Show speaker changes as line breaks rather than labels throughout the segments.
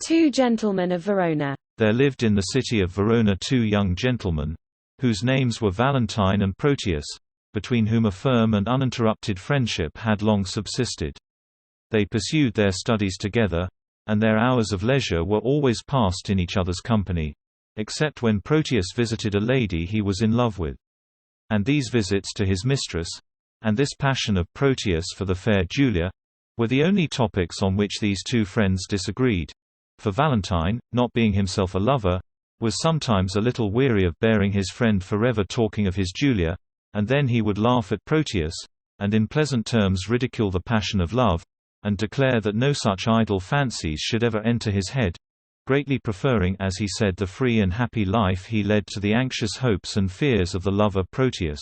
Two Gentlemen of Verona.
There lived in the city of Verona two young gentlemen, whose names were Valentine and Proteus, between whom a firm and uninterrupted friendship had long subsisted. They pursued their studies together, and their hours of leisure were always passed in each other's company, except when Proteus visited a lady he was in love with. And these visits to his mistress, and this passion of Proteus for the fair Julia, were the only topics on which these two friends disagreed. For Valentine, not being himself a lover, was sometimes a little weary of bearing his friend forever talking of his Julia, and then he would laugh at Proteus, and in pleasant terms ridicule the passion of love, and declare that no such idle fancies should ever enter his head, greatly preferring, as he said, the free and happy life he led to the anxious hopes and fears of the lover Proteus.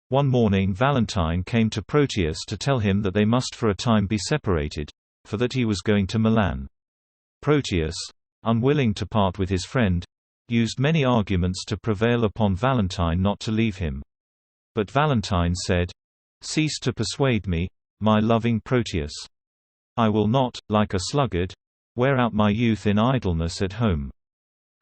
One morning Valentine came to Proteus to tell him that they must for a time be separated, for that he was going to Milan. Proteus, unwilling to part with his friend, used many arguments to prevail upon Valentine not to leave him. But Valentine said, "Cease to persuade me, my loving Proteus. I will not, like a sluggard, wear out my youth in idleness at home.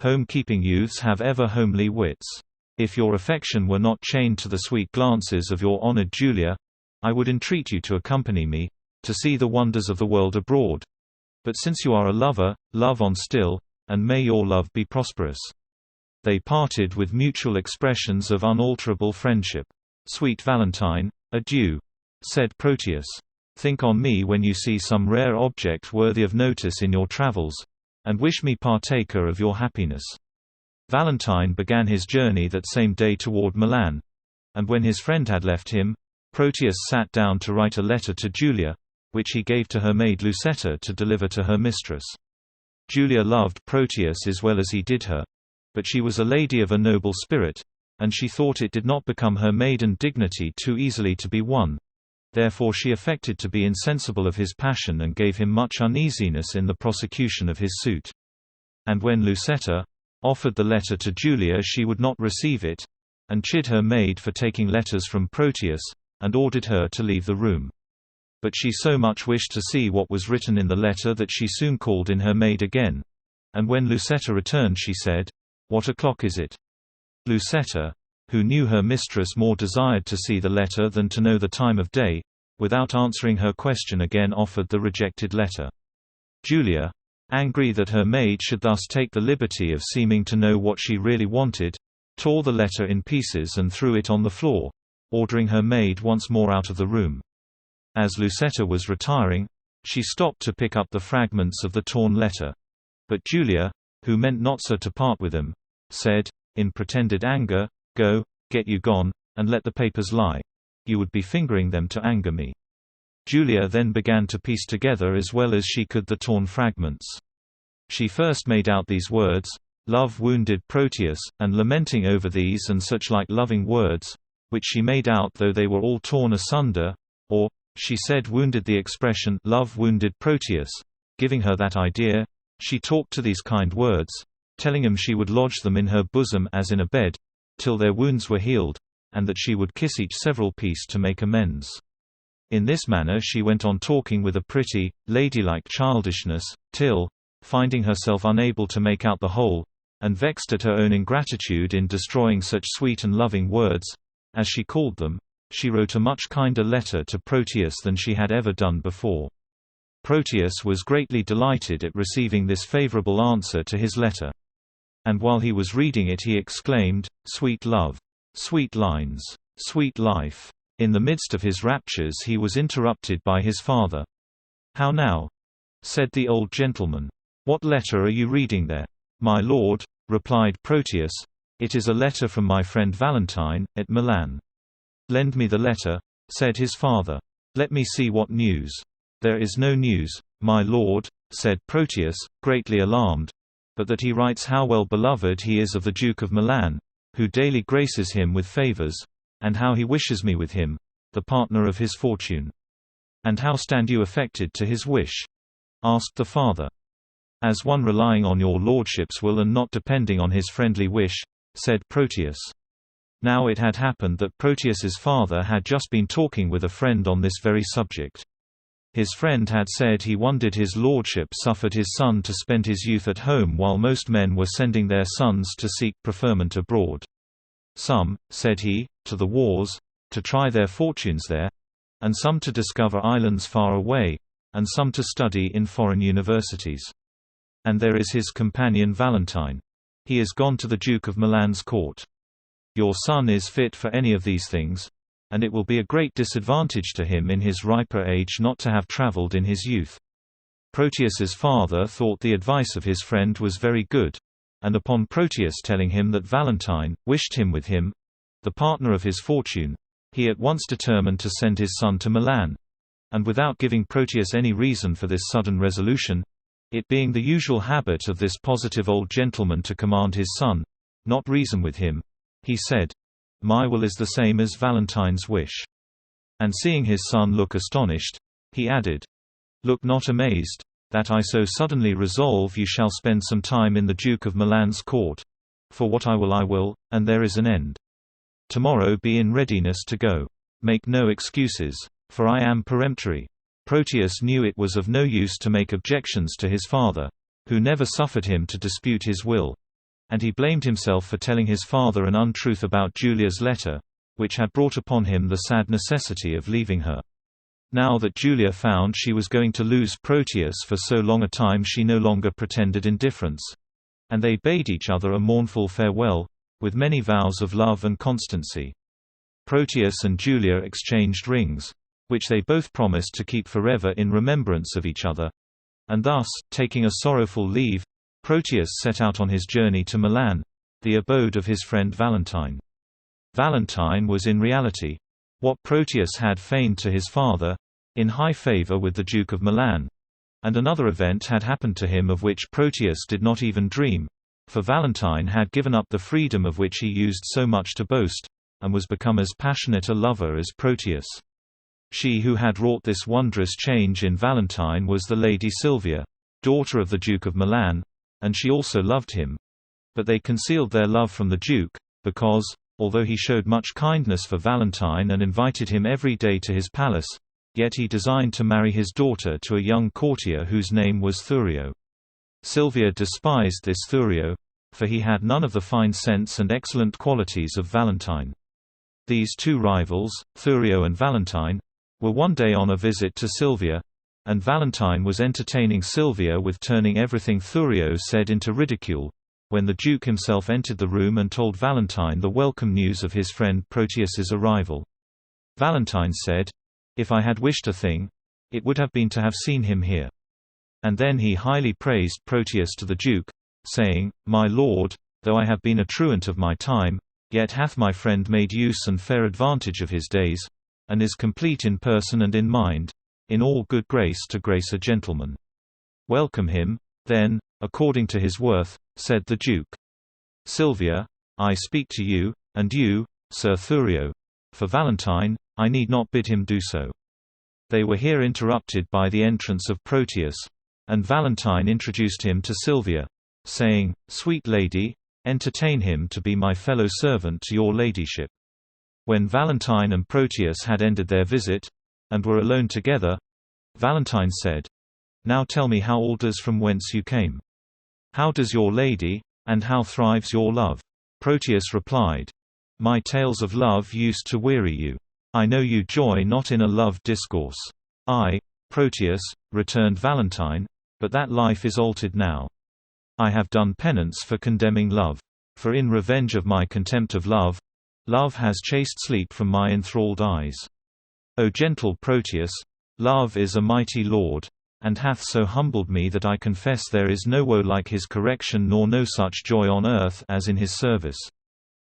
Home-keeping youths have ever homely wits. If your affection were not chained to the sweet glances of your honored Julia, I would entreat you to accompany me, to see the wonders of the world abroad. But since you are a lover, love on still, and may your love be prosperous." They parted with mutual expressions of unalterable friendship. "Sweet Valentine, adieu," said Proteus. "Think on me when you see some rare object worthy of notice in your travels, and wish me partaker of your happiness." Valentine began his journey that same day toward Milan, and when his friend had left him, Proteus sat down to write a letter to Julia, which he gave to her maid Lucetta to deliver to her mistress. Julia loved Proteus as well as he did her, but she was a lady of a noble spirit, and she thought it did not become her maiden dignity too easily to be won. Therefore she affected to be insensible of his passion and gave him much uneasiness in the prosecution of his suit. And when Lucetta offered the letter to Julia, she would not receive it, and chid her maid for taking letters from Proteus, and ordered her to leave the room. But she so much wished to see what was written in the letter that she soon called in her maid again. And when Lucetta returned she said, "What o'clock is it?" Lucetta, who knew her mistress more desired to see the letter than to know the time of day, without answering her question again offered the rejected letter. Julia, angry that her maid should thus take the liberty of seeming to know what she really wanted, tore the letter in pieces and threw it on the floor, ordering her maid once more out of the room. As Lucetta was retiring, she stopped to pick up the fragments of the torn letter. But Julia, who meant not so to part with them, said, in pretended anger, "Go, get you gone, and let the papers lie. You would be fingering them to anger me." Julia then began to piece together as well as she could the torn fragments. She first made out these words, "Love wounded Proteus," and lamenting over these and such like loving words, which she made out though they were all torn asunder, or, she said wounded the expression "love wounded Proteus," giving her that idea, she talked to these kind words, telling him she would lodge them in her bosom as in a bed, till their wounds were healed, and that she would kiss each several piece to make amends. In this manner she went on talking with a pretty, ladylike childishness, till, finding herself unable to make out the whole, and vexed at her own ingratitude in destroying such sweet and loving words, as she called them, she wrote a much kinder letter to Proteus than she had ever done before. Proteus was greatly delighted at receiving this favorable answer to his letter. And while he was reading it he exclaimed, "Sweet love! Sweet lines! Sweet life!" In the midst of his raptures he was interrupted by his father. "How now?" said the old gentleman. "What letter are you reading there?" "My lord," replied Proteus, "it is a letter from my friend Valentine, at Milan." "Lend me the letter," said his father. "Let me see what news." "There is no news, my lord," said Proteus, greatly alarmed, "but that he writes how well beloved he is of the Duke of Milan, who daily graces him with favors, and how he wishes me with him, the partner of his fortune." "And how stand you affected to his wish?" asked the father. "As one relying on your lordship's will and not depending on his friendly wish," said Proteus. Now it had happened that Proteus's father had just been talking with a friend on this very subject. His friend had said he wondered his lordship suffered his son to spend his youth at home while most men were sending their sons to seek preferment abroad. Some, said he, to the wars, to try their fortunes there, and some to discover islands far away, and some to study in foreign universities. And there is his companion Valentine. He is gone to the Duke of Milan's court. Your son is fit for any of these things, and it will be a great disadvantage to him in his riper age not to have travelled in his youth. Proteus's father thought the advice of his friend was very good, and upon Proteus telling him that Valentine wished him with him, the partner of his fortune, he at once determined to send his son to Milan, and without giving Proteus any reason for this sudden resolution, it being the usual habit of this positive old gentleman to command his son, not reason with him, he said, "My will is the same as Valentine's wish." And seeing his son look astonished, he added, "Look not amazed, that I so suddenly resolve you shall spend some time in the Duke of Milan's court, for what I will, and there is an end. Tomorrow be in readiness to go. Make no excuses, for I am peremptory." Proteus knew it was of no use to make objections to his father, who never suffered him to dispute his will, and he blamed himself for telling his father an untruth about Julia's letter, which had brought upon him the sad necessity of leaving her. Now that Julia found she was going to lose Proteus for so long a time, she no longer pretended indifference, and they bade each other a mournful farewell, with many vows of love and constancy. Proteus and Julia exchanged rings, which they both promised to keep forever in remembrance of each other, and thus, taking a sorrowful leave, Proteus set out on his journey to Milan, the abode of his friend Valentine. Valentine was in reality what Proteus had feigned to his father, in high favor with the Duke of Milan, and another event had happened to him of which Proteus did not even dream, for Valentine had given up the freedom of which he used so much to boast, and was become as passionate a lover as Proteus. She who had wrought this wondrous change in Valentine was the Lady Silvia, daughter of the Duke of Milan, and she also loved him. But they concealed their love from the Duke, because, although he showed much kindness for Valentine and invited him every day to his palace, yet he designed to marry his daughter to a young courtier whose name was Thurio. Silvia despised this Thurio, for he had none of the fine sense and excellent qualities of Valentine. These two rivals, Thurio and Valentine, were one day on a visit to Silvia, and Valentine was entertaining Silvia with turning everything Thurio said into ridicule, when the Duke himself entered the room and told Valentine the welcome news of his friend Proteus's arrival. Valentine said, "If I had wished a thing, it would have been to have seen him here." And then he highly praised Proteus to the Duke, saying, "My lord, though I have been a truant of my time, yet hath my friend made use and fair advantage of his days, and is complete in person and in mind, in all good grace to grace a gentleman. Welcome him, then, according to his worth," said the Duke. "Silvia, I speak to you, and you, Sir Thurio. For Valentine, I need not bid him do so." They were here interrupted by the entrance of Proteus, and Valentine introduced him to Silvia, saying, "Sweet lady, entertain him to be my fellow servant to your ladyship." When Valentine and Proteus had ended their visit, and were alone together, Valentine said, "Now tell me how all does from whence you came. How does your lady, and how thrives your love?" Proteus replied, "My tales of love used to weary you. I know you joy not in a love discourse." "I, Proteus," returned Valentine, "but that life is altered now. I have done penance for condemning love. For in revenge of my contempt of love, love has chased sleep from my enthralled eyes. O gentle Proteus, love is a mighty lord, and hath so humbled me that I confess there is no woe like his correction nor no such joy on earth as in his service.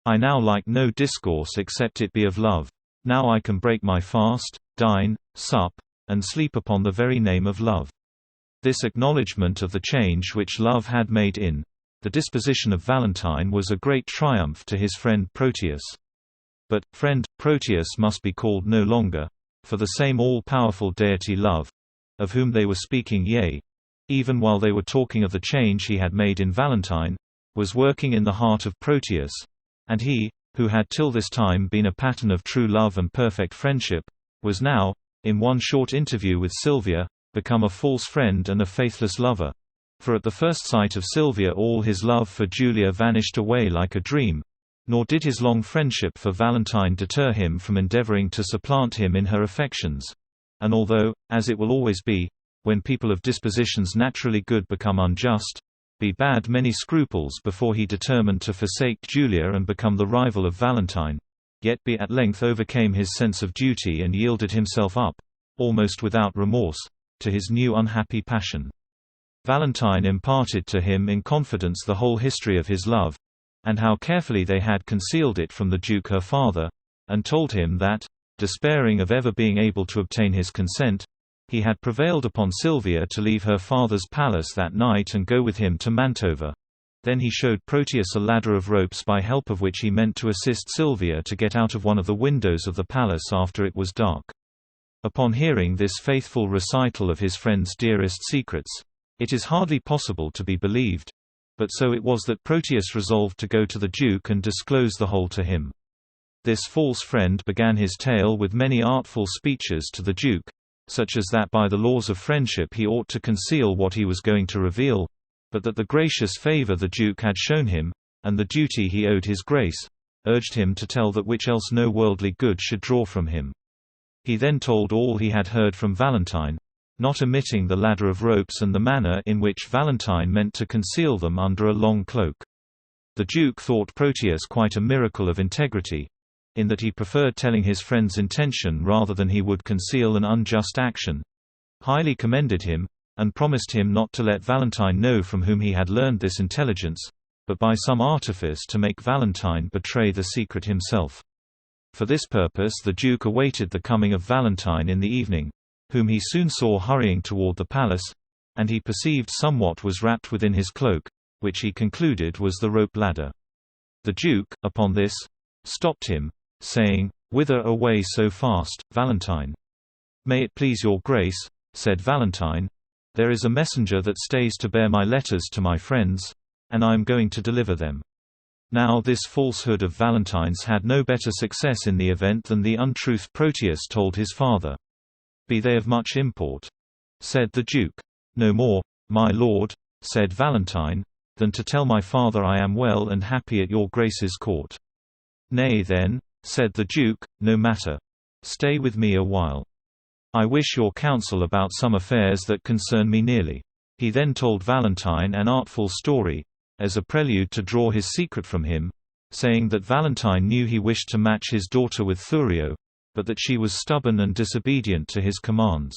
I now like no discourse except it be of love. Now I can break my fast, dine, sup, and sleep upon the very name of love." This acknowledgment of the change which love had made in the disposition of Valentine was a great triumph to his friend Proteus. But, friend, Proteus must be called no longer, for the same all-powerful deity Love, of whom they were speaking, yea, even while they were talking of the change he had made in Valentine, was working in the heart of Proteus, and he, who had till this time been a pattern of true love and perfect friendship, was now, in one short interview with Silvia, become a false friend and a faithless lover. For at the first sight of Silvia all his love for Julia vanished away like a dream, nor did his long friendship for Valentine deter him from endeavoring to supplant him in her affections. And although, as it will always be, when people of dispositions naturally good become unjust, be bad many scruples before he determined to forsake Julia and become the rival of Valentine, yet be at length overcame his sense of duty and yielded himself up, almost without remorse, to his new unhappy passion. Valentine imparted to him in confidence the whole history of his love, and how carefully they had concealed it from the Duke her father, and told him that, despairing of ever being able to obtain his consent, he had prevailed upon Silvia to leave her father's palace that night and go with him to Mantova. Then he showed Proteus a ladder of ropes by help of which he meant to assist Silvia to get out of one of the windows of the palace after it was dark. Upon hearing this faithful recital of his friend's dearest secrets, it is hardly possible to be believed, but so it was that Proteus resolved to go to the Duke and disclose the whole to him. This false friend began his tale with many artful speeches to the Duke, such as that by the laws of friendship he ought to conceal what he was going to reveal, but that the gracious favor the Duke had shown him, and the duty he owed his grace, urged him to tell that which else no worldly good should draw from him. He then told all he had heard from Valentine, not omitting the ladder of ropes and the manner in which Valentine meant to conceal them under a long cloak. The Duke thought Proteus quite a miracle of integrity, in that he preferred telling his friend's intention rather than he would conceal an unjust action, highly commended him, and promised him not to let Valentine know from whom he had learned this intelligence, but by some artifice to make Valentine betray the secret himself. For this purpose the Duke awaited the coming of Valentine in the evening, whom he soon saw hurrying toward the palace, and he perceived somewhat was wrapped within his cloak, which he concluded was the rope ladder. The Duke, upon this, stopped him, saying, "Whither away so fast, Valentine?" "May it please your grace," said Valentine, "there is a messenger that stays to bear my letters to my friends, and I am going to deliver them." Now this falsehood of Valentine's had no better success in the event than the untruth Proteus told his father. "Be they of much import?" said the Duke. "No more, my lord," said Valentine, "than to tell my father I am well and happy at your grace's court." "Nay then," said the Duke, "no matter. Stay with me a while. I wish your counsel about some affairs that concern me nearly." He then told Valentine an artful story, as a prelude to draw his secret from him, saying that Valentine knew he wished to match his daughter with Thurio, but that she was stubborn and disobedient to his commands.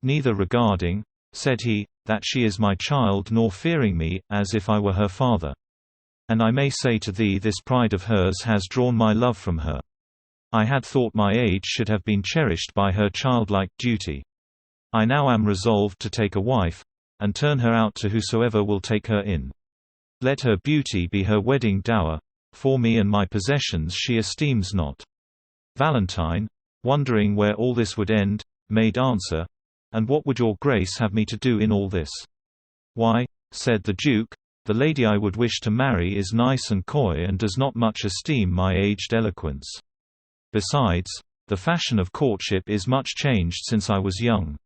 "Neither regarding," said he, "that she is my child nor fearing me, as if I were her father. And I may say to thee this pride of hers has drawn my love from her. I had thought my age should have been cherished by her childlike duty. I now am resolved to take a wife, and turn her out to whosoever will take her in. Let her beauty be her wedding dower, for me and my possessions she esteems not." Valentine, wondering where all this would end, made answer, "And what would your grace have me to do in all this?" "Why," said the Duke, "the lady I would wish to marry is nice and coy and does not much esteem my aged eloquence. Besides, the fashion of courtship is much changed since I was young.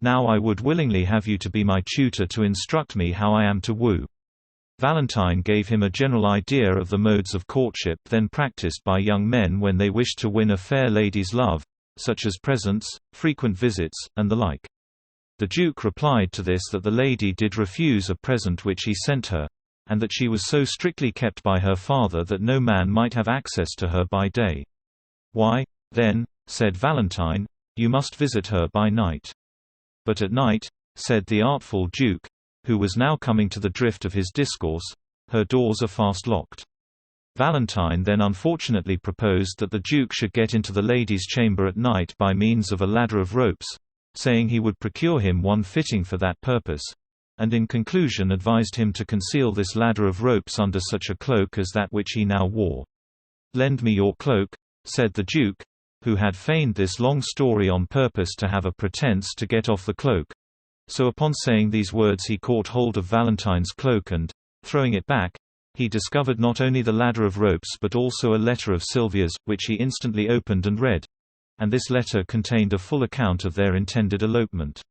Now I would willingly have you to be my tutor to instruct me how I am to woo." Valentine gave him a general idea of the modes of courtship then practiced by young men when they wished to win a fair lady's love, such as presents, frequent visits, and the like. The Duke replied to this that the lady did refuse a present which he sent her, and that she was so strictly kept by her father that no man might have access to her by day. "Why, then," said Valentine, "you must visit her by night." "But at night," said the artful Duke, who was now coming to the drift of his discourse, "her doors are fast locked." Valentine then unfortunately proposed that the Duke should get into the lady's chamber at night by means of a ladder of ropes, saying he would procure him one fitting for that purpose, and in conclusion advised him to conceal this ladder of ropes under such a cloak as that which he now wore. "Lend me your cloak," said the Duke, who had feigned this long story on purpose to have a pretense to get off the cloak. So upon saying these words he caught hold of Valentine's cloak and, throwing it back, he discovered not only the ladder of ropes but also a letter of Silvia's, which he instantly opened and read. and this letter contained a full account of their intended elopement.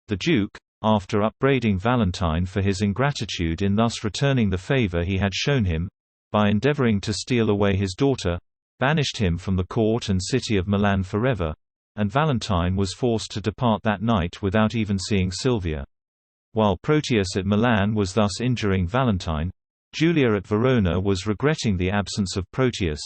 The Duke, after upbraiding Valentine for his ingratitude in thus returning the favor he had shown him, by endeavoring to steal away his daughter, banished him from the court and city of Milan forever, and Valentine was forced to depart that night without even seeing Silvia. While Proteus at Milan was thus injuring Valentine, Julia at Verona was regretting the absence of Proteus,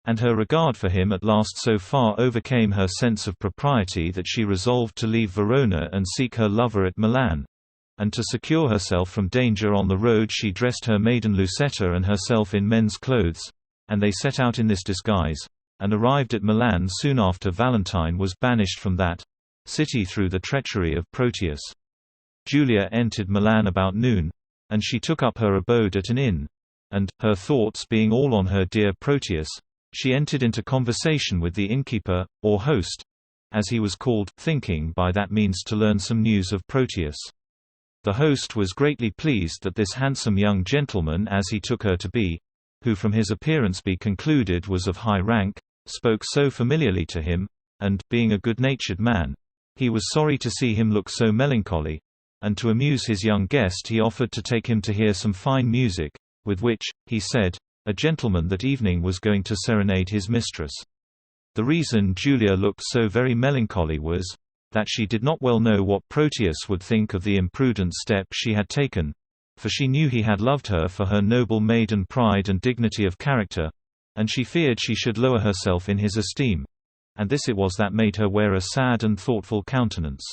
and her regard for him at last so far overcame her sense of propriety that she resolved to leave Verona and seek her lover at Milan. And to secure herself from danger on the road she dressed her maiden Lucetta and herself in men's clothes, and they set out in this disguise, and arrived at Milan soon after Valentine was banished from that city through the treachery of Proteus. Julia entered Milan about noon, and she took up her abode at an inn, and, her thoughts being all on her dear Proteus, she entered into conversation with the innkeeper, or host, as he was called, thinking by that means to learn some news of Proteus. The host was greatly pleased that this handsome young gentleman, as he took her to be, who from his appearance be concluded was of high rank, spoke so familiarly to him, and, being a good-natured man, he was sorry to see him look so melancholy, and to amuse his young guest he offered to take him to hear some fine music, with which, he said, a gentleman that evening was going to serenade his mistress. The reason Julia looked so very melancholy was, that she did not well know what Proteus would think of the imprudent step she had taken, for she knew he had loved her for her noble maiden pride and dignity of character, and she feared she should lower herself in his esteem, and this it was that made her wear a sad and thoughtful countenance.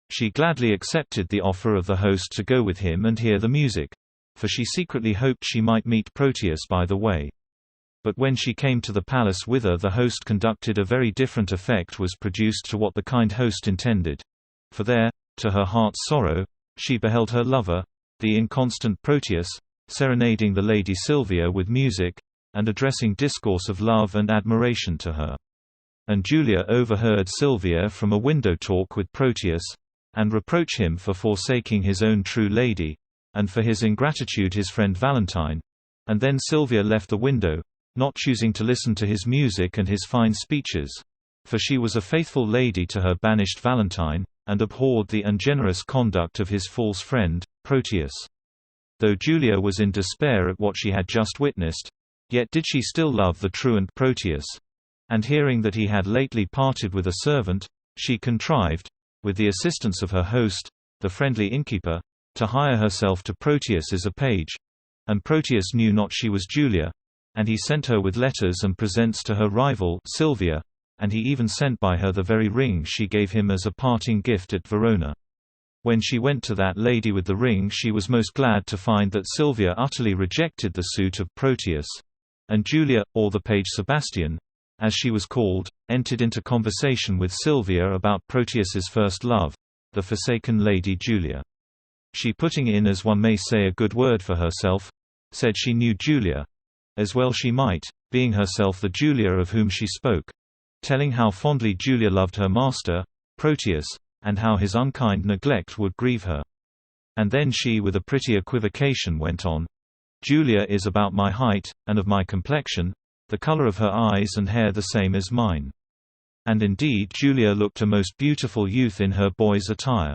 She gladly accepted the offer of the host to go with him and hear the music, for she secretly hoped she might meet Proteus by the way. But when she came to the palace whither the host conducted, a very different effect was produced to what the kind host intended. For there, to her heart's sorrow, she beheld her lover, the inconstant Proteus, serenading the lady Silvia with music, and addressing discourse of love and admiration to her. And Julia overheard Silvia from a window talk with Proteus, and reproach him for forsaking his own true lady, and for his ingratitude his friend Valentine, and then Silvia left the window, not choosing to listen to his music and his fine speeches, for she was a faithful lady to her banished Valentine, and abhorred the ungenerous conduct of his false friend, Proteus. Though Julia was in despair at what she had just witnessed, yet did she still love the truant Proteus, and hearing that he had lately parted with a servant, she contrived, with the assistance of her host, the friendly innkeeper, to hire herself to Proteus as a page, and Proteus knew not she was Julia, and he sent her with letters and presents to her rival Silvia, and he even sent by her the very ring she gave him as a parting gift at Verona. When she went to that lady with the ring she was most glad to find that Silvia utterly rejected the suit of Proteus, and Julia, or the page Sebastian, as she was called, entered into conversation with Silvia about Proteus's first love, the forsaken lady Julia. She, putting in as one may say a good word for herself, said she knew Julia, as well she might, being herself the Julia of whom she spoke, telling how fondly Julia loved her master, Proteus, and how his unkind neglect would grieve her. And then she with a pretty equivocation went on, Julia is about my height, and of my complexion, the color of her eyes and hair the same as mine. And indeed Julia looked a most beautiful youth in her boy's attire.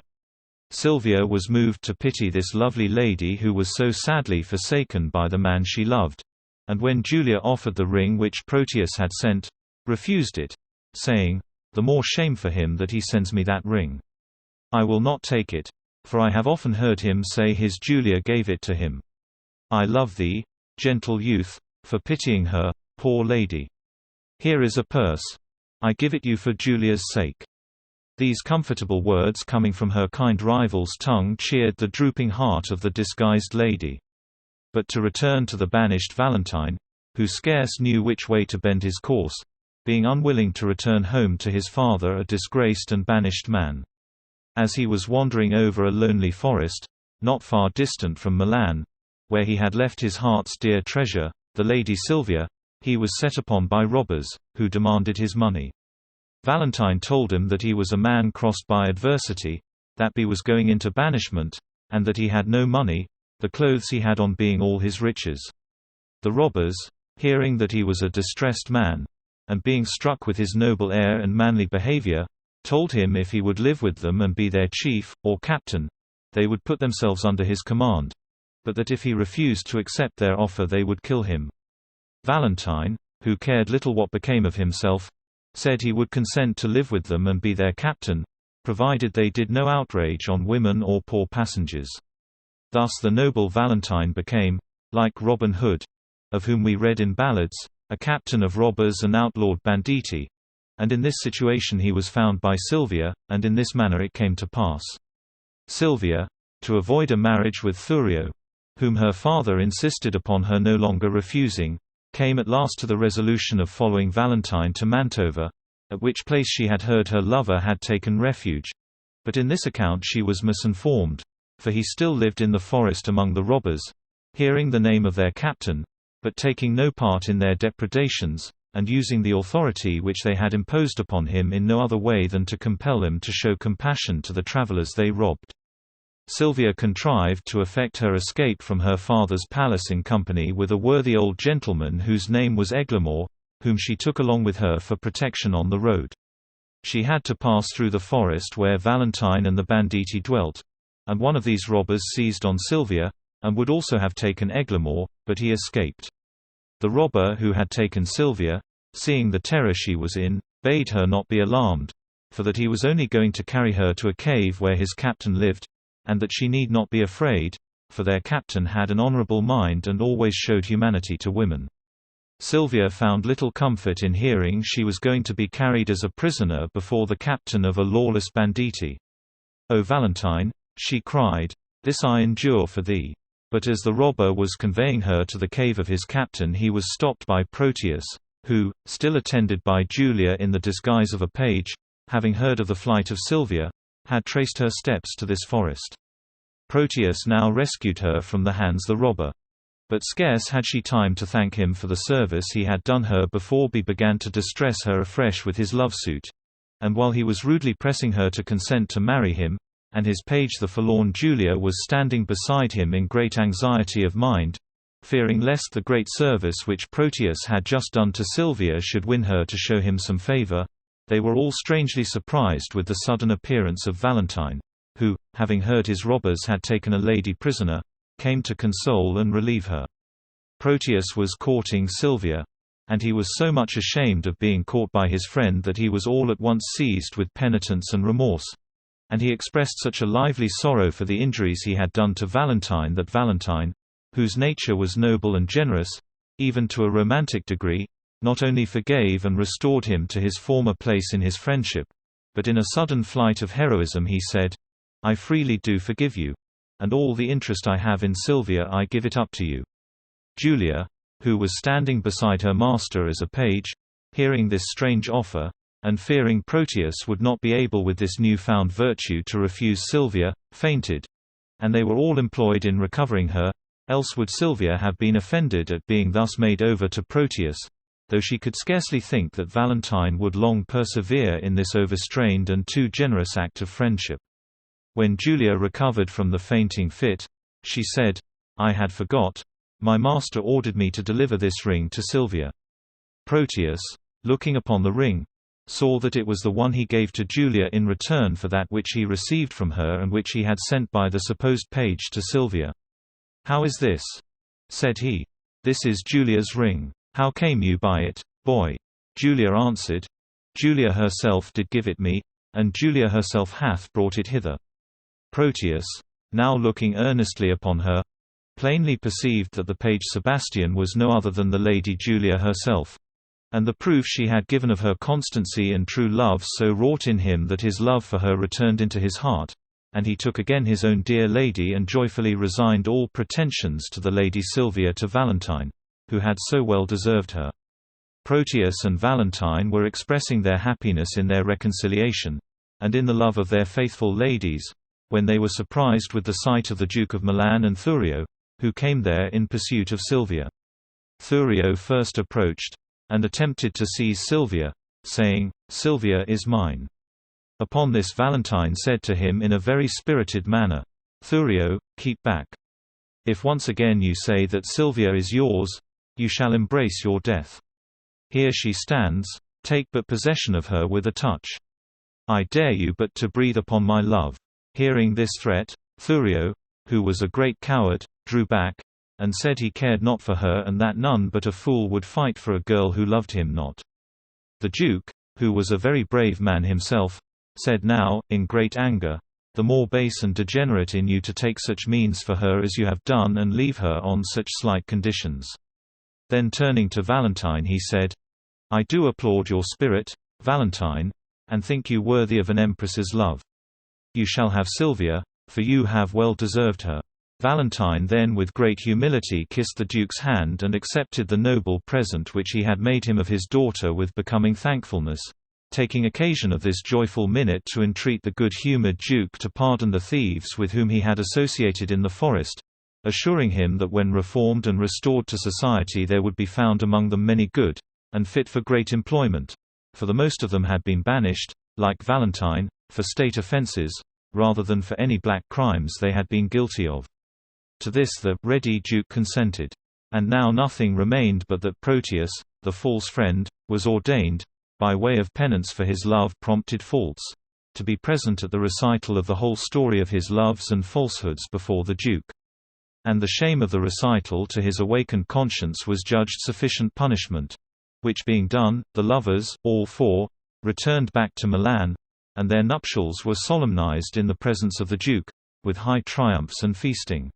Silvia was moved to pity this lovely lady who was so sadly forsaken by the man she loved, and when Julia offered the ring which Proteus had sent, refused it, saying, "The more shame for him that he sends me that ring. I will not take it, for I have often heard him say his Julia gave it to him. I love thee, gentle youth, for pitying her, poor lady. Here is a purse. I give it you for Julia's sake." These comfortable words coming from her kind rival's tongue cheered the drooping heart of the disguised lady. But to return to the banished Valentine, who scarce knew which way to bend his course, being unwilling to return home to his father a disgraced and banished man. As he was wandering over a lonely forest, not far distant from Milan, where he had left his heart's dear treasure, the lady Silvia, he was set upon by robbers, who demanded his money. Valentine told him that he was a man crossed by adversity, that he was going into banishment, and that he had no money, the clothes he had on being all his riches. The robbers, hearing that he was a distressed man, and being struck with his noble air and manly behavior, told him if he would live with them and be their chief, or captain, they would put themselves under his command, but that if he refused to accept their offer they would kill him. Valentine, who cared little what became of himself, said he would consent to live with them and be their captain, provided they did no outrage on women or poor passengers. Thus the noble Valentine became, like Robin Hood, of whom we read in ballads, a captain of robbers and outlawed banditti, and in this situation he was found by Silvia, and in this manner it came to pass. Silvia, to avoid a marriage with Thurio, whom her father insisted upon her no longer refusing, came at last to the resolution of following Valentine to Mantova, at which place she had heard her lover had taken refuge, but in this account she was misinformed, for he still lived in the forest among the robbers, hearing the name of their captain, but taking no part in their depredations, and using the authority which they had imposed upon him in no other way than to compel them to show compassion to the travelers they robbed. Silvia contrived to effect her escape from her father's palace in company with a worthy old gentleman whose name was Eglamour, whom she took along with her for protection on the road. She had to pass through the forest where Valentine and the banditti dwelt, and one of these robbers seized on Silvia, and would also have taken Eglamour, but he escaped. The robber who had taken Silvia, seeing the terror she was in, bade her not be alarmed, for that he was only going to carry her to a cave where his captain lived, and that she need not be afraid, for their captain had an honorable mind and always showed humanity to women. Silvia found little comfort in hearing she was going to be carried as a prisoner before the captain of a lawless banditti. "O Valentine," she cried, "this I endure for thee." But as the robber was conveying her to the cave of his captain he was stopped by Proteus, who, still attended by Julia in the disguise of a page, having heard of the flight of Silvia, had traced her steps to this forest. Proteus now rescued her from the hands of the robber. But scarce had she time to thank him for the service he had done her before he began to distress her afresh with his love-suit. And while he was rudely pressing her to consent to marry him, and his page the forlorn Julia was standing beside him in great anxiety of mind, fearing lest the great service which Proteus had just done to Silvia should win her to show him some favor, they were all strangely surprised with the sudden appearance of Valentine, who, having heard his robbers had taken a lady prisoner, came to console and relieve her. Proteus was courting Silvia, and he was so much ashamed of being caught by his friend that he was all at once seized with penitence and remorse, and he expressed such a lively sorrow for the injuries he had done to Valentine that Valentine, whose nature was noble and generous, even to a romantic degree, not only forgave and restored him to his former place in his friendship, but in a sudden flight of heroism he said, "I freely do forgive you, and all the interest I have in Silvia I give it up to you." Julia, who was standing beside her master as a page, hearing this strange offer, and fearing Proteus would not be able with this new-found virtue to refuse Silvia, fainted, and they were all employed in recovering her, else would Silvia have been offended at being thus made over to Proteus, though she could scarcely think that Valentine would long persevere in this overstrained and too generous act of friendship. When Julia recovered from the fainting fit, she said, "I had forgot. My master ordered me to deliver this ring to Silvia." Proteus, looking upon the ring, saw that it was the one he gave to Julia in return for that which he received from her and which he had sent by the supposed page to Silvia. "How is this?" said he. "This is Julia's ring. How came you by it, boy?" Julia answered, "Julia herself did give it me, and Julia herself hath brought it hither." Proteus, now looking earnestly upon her, plainly perceived that the page Sebastian was no other than the Lady Julia herself, and the proof she had given of her constancy and true love so wrought in him that his love for her returned into his heart, and he took again his own dear lady and joyfully resigned all pretensions to the Lady Silvia to Valentine, who had so well deserved her. Proteus and Valentine were expressing their happiness in their reconciliation, and in the love of their faithful ladies, when they were surprised with the sight of the Duke of Milan and Thurio, who came there in pursuit of Silvia. Thurio first approached, and attempted to seize Silvia, saying, "Silvia is mine." Upon this Valentine said to him in a very spirited manner, "Thurio, keep back. If once again you say that Silvia is yours, you shall embrace your death." Here she stands, take but possession of her with a touch. I dare you but to breathe upon my love." Hearing this threat, Thurio, who was a great coward, drew back, and said he cared not for her and that none but a fool would fight for a girl who loved him not. The Duke, who was a very brave man himself, said now, in great anger, "The more base and degenerate in you to take such means for her as you have done and leave her on such slight conditions." Then turning to Valentine he said, "I do applaud your spirit, Valentine, and think you worthy of an empress's love. You shall have Silvia, for you have well deserved her." Valentine then with great humility kissed the Duke's hand and accepted the noble present which he had made him of his daughter with becoming thankfulness, taking occasion of this joyful minute to entreat the good-humoured Duke to pardon the thieves with whom he had associated in the forest, assuring him that when reformed and restored to society there would be found among them many good, and fit for great employment, for the most of them had been banished, like Valentine, for state offences, rather than for any black crimes they had been guilty of. To this the ready Duke consented. And now nothing remained but that Proteus, the false friend, was ordained, by way of penance for his love-prompted faults, to be present at the recital of the whole story of his loves and falsehoods before the Duke. And the shame of the recital to his awakened conscience was judged sufficient punishment. Which being done, the lovers, all four, returned back to Milan, and their nuptials were solemnized in the presence of the Duke, with high triumphs and feasting.